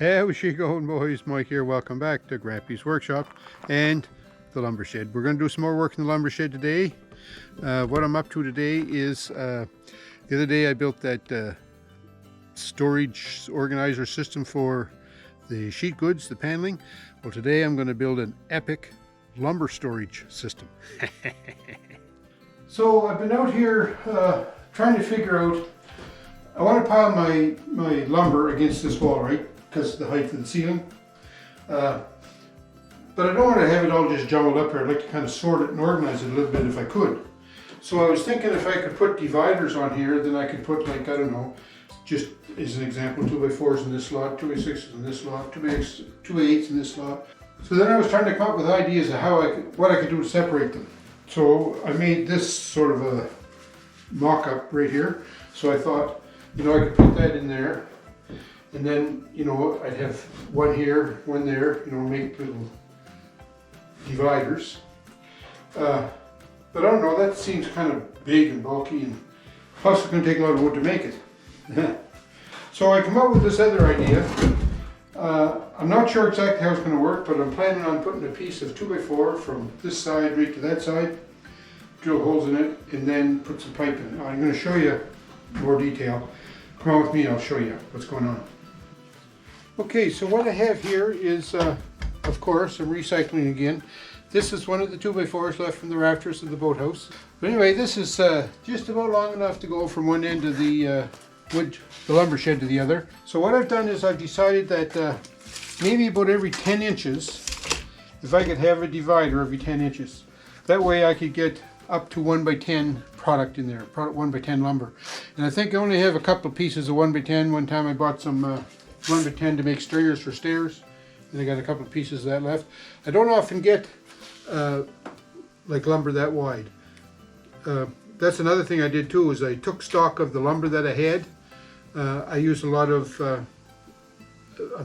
How's she going, boys? Mike here. Welcome back to Grampie's workshop and the lumber shed. We're going to do some more work in the lumber shed today. What I'm up to today is the other day I built that storage organizer system for the sheet goods, the paneling. Well, today I'm going to build an epic lumber storage system. So I've been out here trying to figure out, I want to pile my lumber against this wall, right? Because of the height of the ceiling. But I don't want to have it all just jumbled up here. I'd like to kind of sort it and organize it a little bit if I could. So I was thinking if I could put dividers on here, then I could put, like, I don't know, just as an example, 2x4s in this slot, 2x6s in this slot, 2x8s in this slot. So then I was trying to come up with ideas of what I could do to separate them. So I made this sort of a mock-up right here. So I thought, I could put that in there. And then, I'd have one here, one there, make little dividers. But I don't know, that seems kind of big and bulky, and plus it's going to take a lot of wood to make it. So I come up with this other idea. I'm not sure exactly how it's going to work, but I'm planning on putting a piece of 2x4 from this side right to that side, drill holes in it, and then put some pipe in it. I'm going to show you more detail. Come on with me, I'll show you what's going on. Okay, so what I have here is, of course, I'm recycling again. This is one of the 2x4s left from the rafters of the boathouse. But anyway, this is just about long enough to go from one end of the lumber shed to the other. So what I've done is I've decided that maybe about every 10 inches, if I could have a divider every 10 inches. That way I could get up to 1x10 product in there, 1x10 lumber. And I think I only have a couple of pieces of 1x10. One time I bought some 1x10 to make stringers for stairs, and I got a couple of pieces of that left. I don't often get like lumber that wide. That's another thing I did too, is I took stock of the lumber that I had. I use a lot of, I'm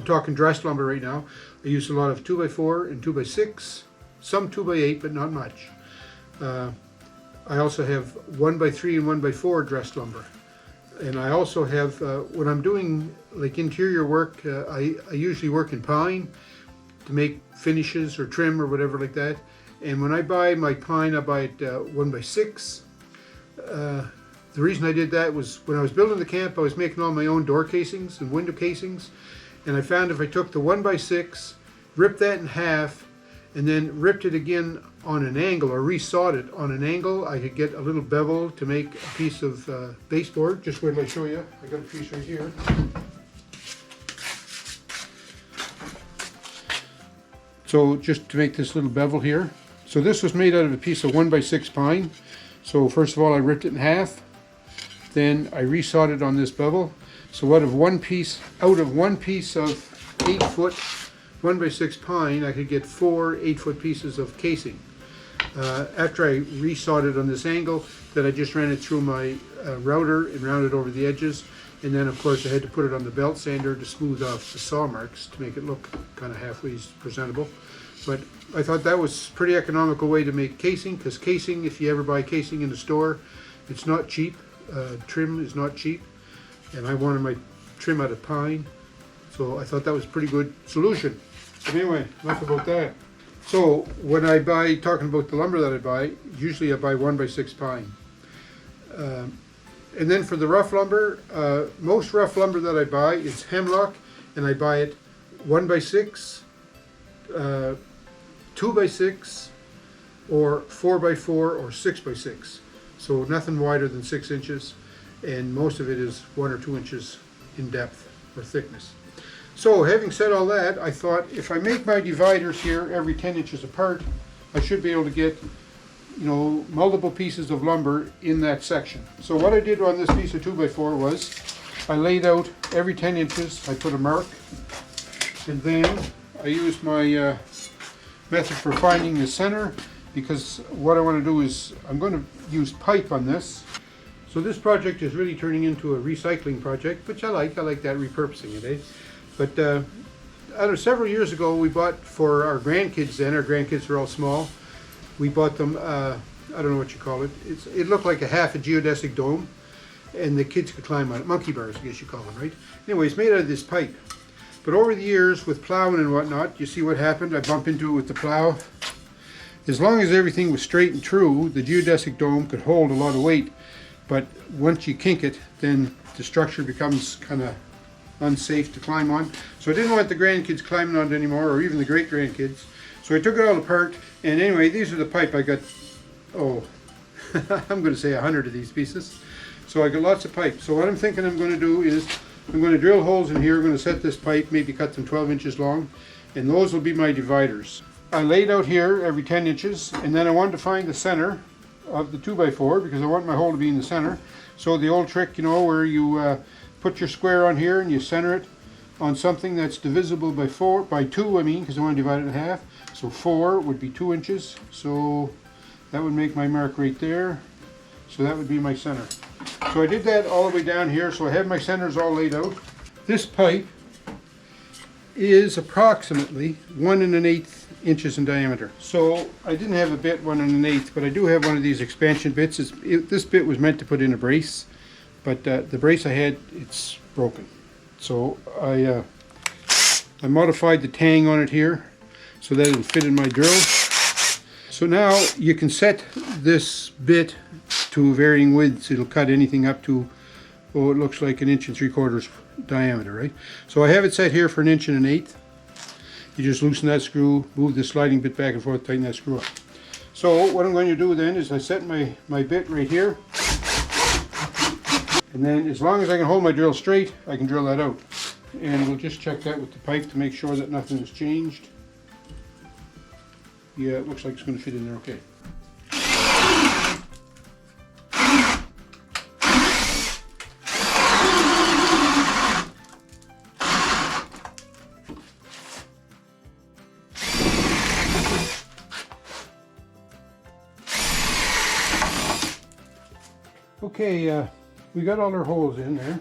talking dressed lumber right now. I use a lot of 2x4 and 2x6, some 2x8, but not much. I also have 1x3 and 1x4 dressed lumber. And I also have, when I'm doing like interior work, I usually work in pine to make finishes or trim or whatever like that. And when I buy my pine, I buy it 1x6. The reason I did that was when I was building the camp, I was making all my own door casings and window casings. And I found if I took the 1x6, ripped that in half, and then ripped it again on an angle, or resawed it on an angle, I could get a little bevel to make a piece of baseboard. Just wait till I show you. I got a piece right here. So just to make this little bevel here. So this was made out of a piece of 1x6 pine. So first of all I ripped it in half, then I resawed it on this bevel. So out of one piece of 8 foot 1x6 pine, I could get 4 8-foot pieces of casing. After I resawed it on this angle, then I just ran it through my router and rounded over the edges. And then of course I had to put it on the belt sander to smooth off the saw marks to make it look kind of halfway presentable. But I thought that was a pretty economical way to make casing, because casing, if you ever buy casing in the store, it's not cheap. Trim is not cheap. And I wanted my trim out of pine. So I thought that was a pretty good solution. But anyway, enough about that. So when I buy, talking about the lumber that I buy, usually I buy 1x6 pine. And then for the rough lumber, most rough lumber that I buy is hemlock, and I buy it 1x6, 2x6, or 4x4 or 6x6. So nothing wider than 6 inches, and most of it is 1 or 2 inches in depth or thickness. So having said all that, I thought if I make my dividers here every 10 inches apart, I should be able to get, multiple pieces of lumber in that section. So what I did on this piece of 2x4 was I laid out every 10 inches, I put a mark, and then I used my method for finding the center, because what I want to do is I'm going to use pipe on this. So this project is really turning into a recycling project, which I like that, repurposing it, eh? But I don't know, several years ago we bought for our grandkids then, our grandkids were all small, we bought them, I don't know what you call it, it looked like a half a geodesic dome, and the kids could climb on it, monkey bars I guess you call them, right? Anyway, it's made out of this pipe. But over the years with plowing and whatnot, you see what happened? I bumped into it with the plow. As long as everything was straight and true, the geodesic dome could hold a lot of weight. But once you kink it, then the structure becomes kind of unsafe to climb on. So I didn't want the grandkids climbing on it anymore, or even the great grandkids. So I took it all apart, and anyway, these are the pipe. I got, oh, I'm going to say 100 of these pieces. So I got lots of pipe. So what I'm thinking I'm going to do is, I'm going to drill holes in here. I'm going to set this pipe, maybe cut them 12 inches long, and those will be my dividers. I laid out here every 10 inches, and then I wanted to find the center of the 2x4 because I want my hole to be in the center. So the old trick, you know, where you put your square on here and you center it on something that's divisible by 2, I mean, because I want to divide it in half. So 4 would be 2 inches. So that would make my mark right there. So that would be my center. So I did that all the way down here. So I have my centers all laid out. This pipe is approximately 1 1/8 inches in diameter. So I didn't have a bit 1 1/8, but I do have one of these expansion bits. This bit was meant to put in a brace, but the brace I had, it's broken. So I modified the tang on it here so that it'll fit in my drill. So now you can set this bit to varying widths. It'll cut anything up to, oh, it looks like 1 3/4 diameter, right? So I have it set here for 1 1/8. You just loosen that screw, move the sliding bit back and forth, tighten that screw up. So what I'm going to do then is I set my bit right here, and then as long as I can hold my drill straight, I can drill that out. And we'll just check that with the pipe to make sure that nothing has changed. Yeah, it looks like it's going to fit in there okay. Okay, we got all our holes in there.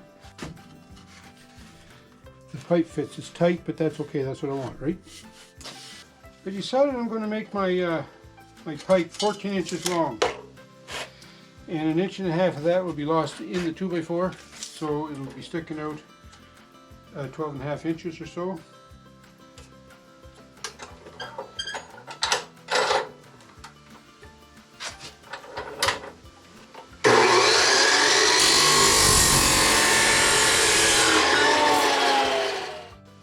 The pipe fits. It's tight, but that's okay. That's what I want, right? I decided I'm going to make my my pipe 14 inches long, and 1.5 inches of that will be lost in the 2x4, so it'll be sticking out 12.5 inches or so.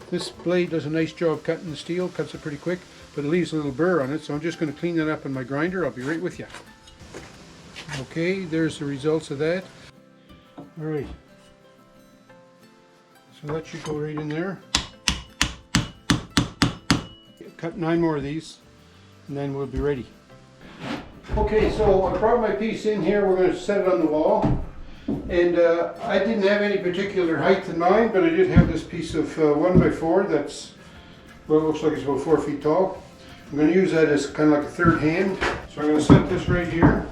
This blade does a nice job cutting the steel, cuts it pretty quick, but it leaves a little burr on it, so I'm just going to clean that up in my grinder. I'll be right with you. Okay, there's the results of that. Alright, so that should go right in there. Cut 9 more of these, and then we'll be ready. Okay, so I brought my piece in here. We're going to set it on the wall. And I didn't have any particular height in mind, but I did have this piece of 1x4 that's, well, it looks like it's about 4 feet tall. I'm going to use that as kind of like a third hand. So I'm going to set this right here.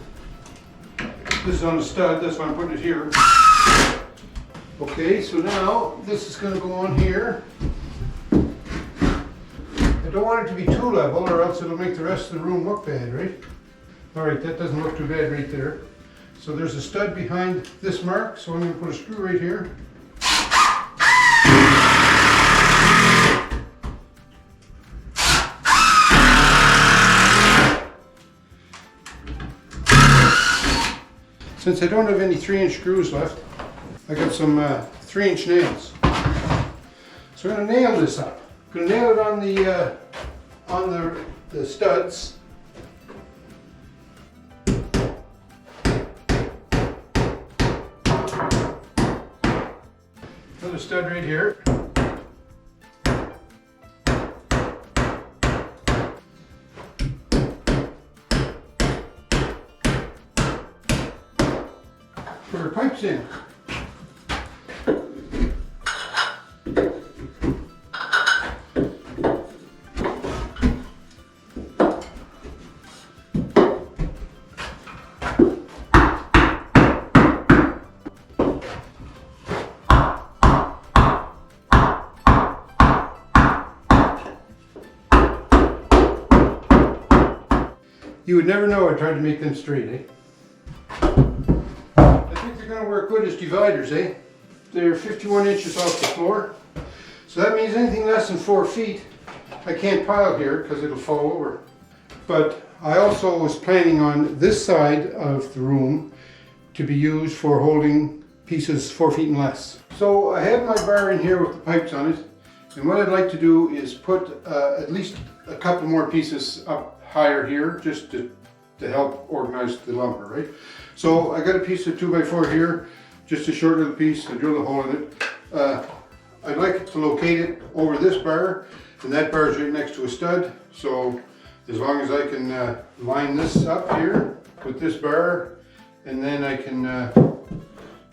This is on a stud, that's why I'm putting it here. Okay, so now this is going to go on here. I don't want it to be too level or else it'll make the rest of the room look bad, right? Alright, that doesn't look too bad right there. So there's a stud behind this mark, so I'm going to put a screw right here. Since I don't have any 3-inch screws left, I got some 3-inch nails. So I'm going to nail this up. I'm going to nail it on the studs. Another stud right here. Put our pipes in. You would never know I tried to make them straight, eh? I think they're going to work good as dividers, eh? They're 51 inches off the floor. So that means anything less than 4 feet, I can't pile here because it'll fall over. But I also was planning on this side of the room to be used for holding pieces 4 feet and less. So I have my bar in here with the pipes on it, and what I'd like to do is put at least a couple more pieces up higher here just to help organize the lumber, right? So I got a piece of 2x4 here, just a short little piece. I drilled a hole in it. I'd like to locate it over this bar, and that bar is right next to a stud. So as long as I can line this up here with this bar, and then I can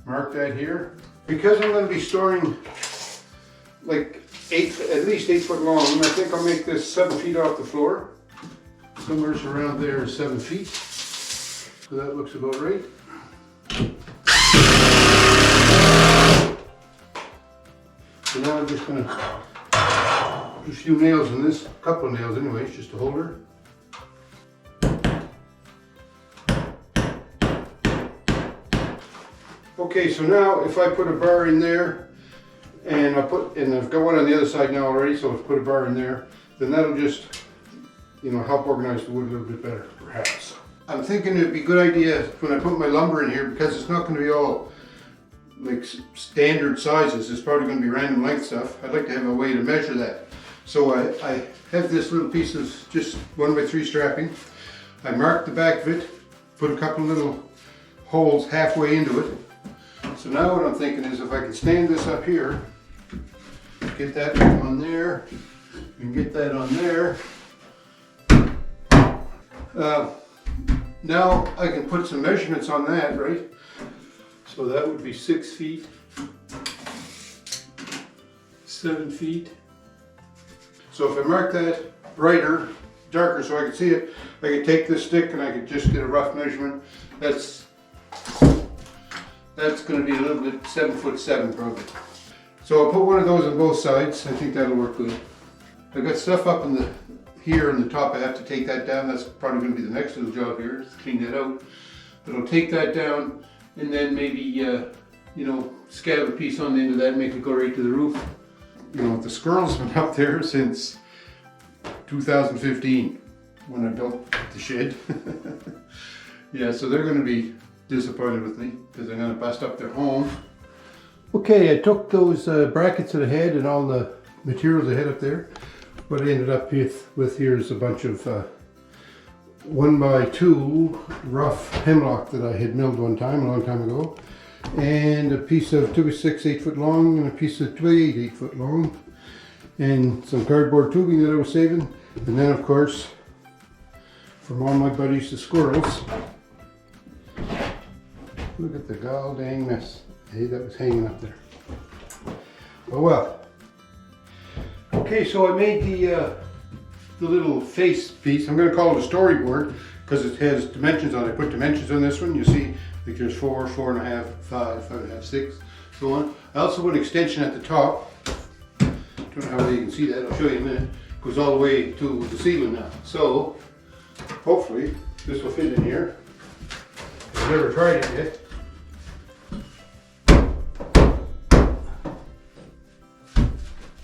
mark that here. Because I'm going to be storing like at least 8 foot long, I think I'll make this 7 feet off the floor. Somewhere around there is 7 feet. So that looks about right. So now I'm just going to put a few nails in this, a couple of nails anyways, just to hold her. Okay, so now if I put a bar in there, and I've got one on the other side now already, so I've put a bar in there, then that'll just, you know, help organize the wood a little bit better, perhaps. I'm thinking it'd be a good idea when I put my lumber in here, because it's not going to be all like standard sizes, it's probably going to be random length stuff. I'd like to have a way to measure that. So I have this little piece of just 1x3 strapping. I marked the back of it, put a couple little holes halfway into it. So now what I'm thinking is if I can stand this up here, get that on there, and get that on there. Now I can put some measurements on that, right? So that would be 6 feet, 7 feet. So if I mark that brighter, darker so I can see it, I could take this stick and I could just get a rough measurement. That's going to be a little bit 7'7" probably. So I'll put one of those on both sides. I think that'll work good. I've got stuff up in here in the top. I have to take that down. That's probably going to be the next little job here, is to clean that out. But I'll take that down and then maybe, you know, scab a piece on the end of that and make it go right to the roof. You know, the squirrels have been up there since 2015 when I built the shed. Yeah, so they're going to be disappointed with me because I'm going to bust up their home. Okay, I took those brackets that I had and all the materials I had up there. What I ended up with here is a bunch of 1x2 rough hemlock that I had milled one time, a long time ago, and a piece of 2x6 8 foot long and a piece of 2x8 8 foot long, and some cardboard tubing that I was saving, and then of course from all my buddies the squirrels. Look at the gall dang mess. Hey, that was hanging up there. Oh well. Okay, so I made the little face piece. I'm going to call it a storyboard because it has dimensions on it. I put dimensions on this one. You see, like there's 4, 4.5, 5, 5.5, 6, so on. I also put an extension at the top. Don't know how well you can see that. I'll show you in a minute. It goes all the way to the ceiling now. So hopefully this will fit in here. I've never tried it yet.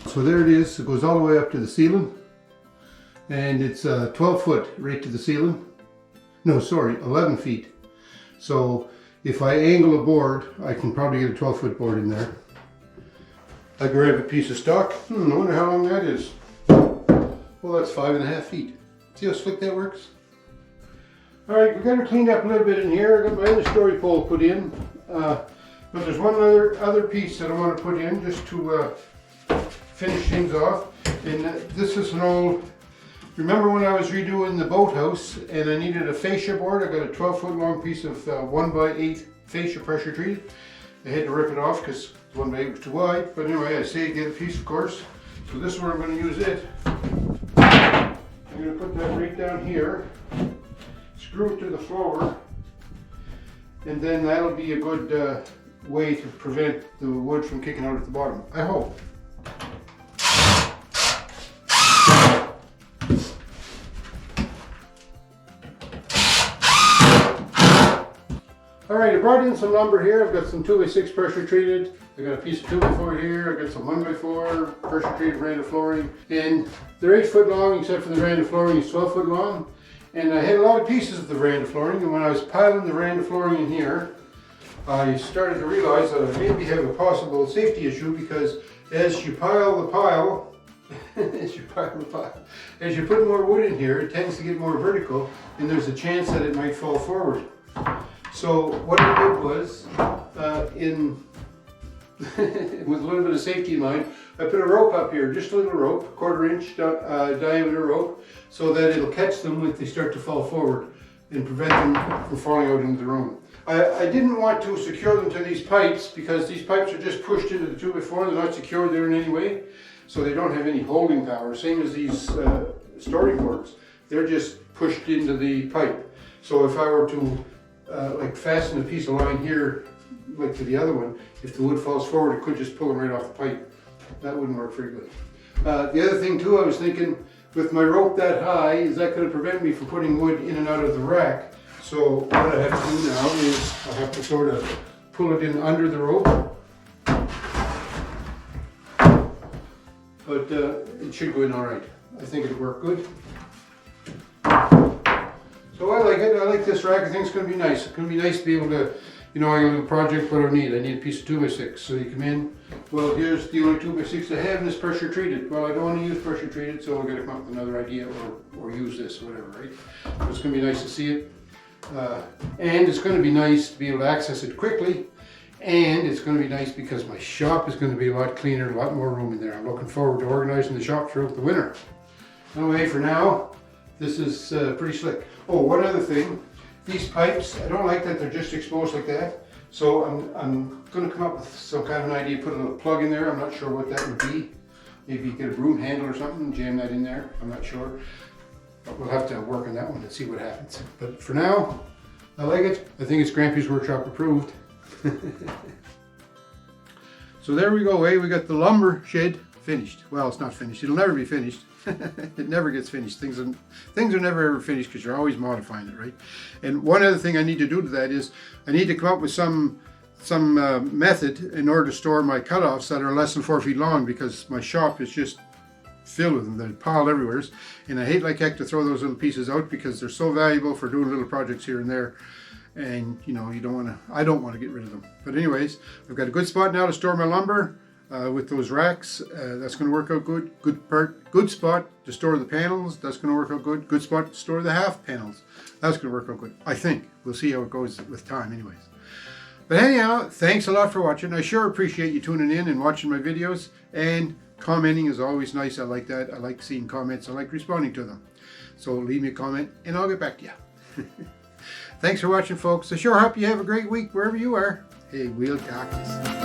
So there it is. It goes all the way up to the ceiling. And it's 12 foot right to the ceiling. No, sorry, 11 feet. So if I angle a board, I can probably get a 12-foot board in there. I grab a piece of stock. I wonder how long that is. Well, that's 5.5 feet. See how slick that works? All right, we got it cleaned up a little bit in here. I got my other story pole put in. But there's one other piece that I want to put in just to finish things off. And this is an old, remember when I was redoing the boathouse and I needed a fascia board? I got a 12-foot long piece of 1x8 fascia pressure treated. I had to rip it off because 1x8 was too wide. But anyway, I saved the other piece, of course. So this is where I'm going to use it. I'm going to put that right down here, screw it to the floor, and then that'll be a good way to prevent the wood from kicking out at the bottom, I hope. Alright, I brought in some lumber here. I've got some 2x6 pressure treated I got a piece of 2x4 here, I got some 1x4 pressure treated veranda flooring, and they're 8 foot long except for the veranda flooring is 12 foot long. And I had a lot of pieces of the veranda flooring, and when I was piling the veranda flooring in here, I started to realize that I maybe have a possible safety issue, because as you pile the pile, as you put more wood in here, it tends to get more vertical, and there's a chance that it might fall forward. So what I did was, with a little bit of safety in mind, I put a rope up here, just a little rope, 1/4 inch diameter rope, so that it'll catch them when they start to fall forward and prevent them from falling out into the room. I didn't want to secure them to these pipes, because these pipes are just pushed into the 2x4, they're not secured there in any way, so they don't have any holding power, same as these storing boards. They're just pushed into the pipe. So if I were to like fasten a piece of line here, like to the other one, if the wood falls forward, it could just pull them right off the pipe. That wouldn't work very good. The other thing too, I was thinking, with my rope that high, is that going to prevent me from putting wood in and out of the rack. So what I have to do now is I have to sort of pull it in under the rope. But it should go in all right. I think it'll work good. So I like it. I like this rack. I think it's going to be nice. It's going to be nice to be able to, you know, I got a little project, what do I need? I need a piece of 2x6. So you come in, well, here's the only 2x6 I have, and it's pressure treated. Well, I don't want to use pressure treated, so I've got to come up with another idea, or use this, or whatever, right? So it's going to be nice to see it. And it's going to be nice to be able to access it quickly. And it's going to be nice because my shop is going to be a lot cleaner, a lot more room in there. I'm looking forward to organizing the shop throughout the winter. Anyway, for now, this is pretty slick. Oh, one other thing. These pipes, I don't like that they're just exposed like that. So I'm going to come up with some kind of an idea, put a little plug in there. I'm not sure what that would be. Maybe get a broom handle or something, jam that in there. I'm not sure. But we'll have to work on that one and see what happens. But for now, I like it. I think it's Grampie's Workshop approved. So there we go, we got the lumber shed finished. Well, it's not finished. It'll never be finished. It never gets finished. Things are never ever finished, because you're always modifying it, right? And one other thing I need to do to that is I need to come up with some method in order to store my cutoffs that are less than 4 feet long, because my shop is just filled with them. They're piled everywhere, and I hate like heck to throw those little pieces out, because they're so valuable for doing little projects here and there. And you know, I don't want to get rid of them. But anyways, I've got a good spot now to store my lumber with those racks. That's going to work out good. Good spot to store the panels. That's going to work out good. Good spot to store the half panels. That's going to work out good, I think. We'll see how it goes with time anyways. But anyhow, thanks a lot for watching. I sure appreciate you tuning in and watching my videos. And commenting is always nice. I like that. I like seeing comments. I like responding to them. So leave me a comment and I'll get back to you. Thanks for watching, folks. I sure hope you have a great week wherever you are. Hey, we'll talk to you soon.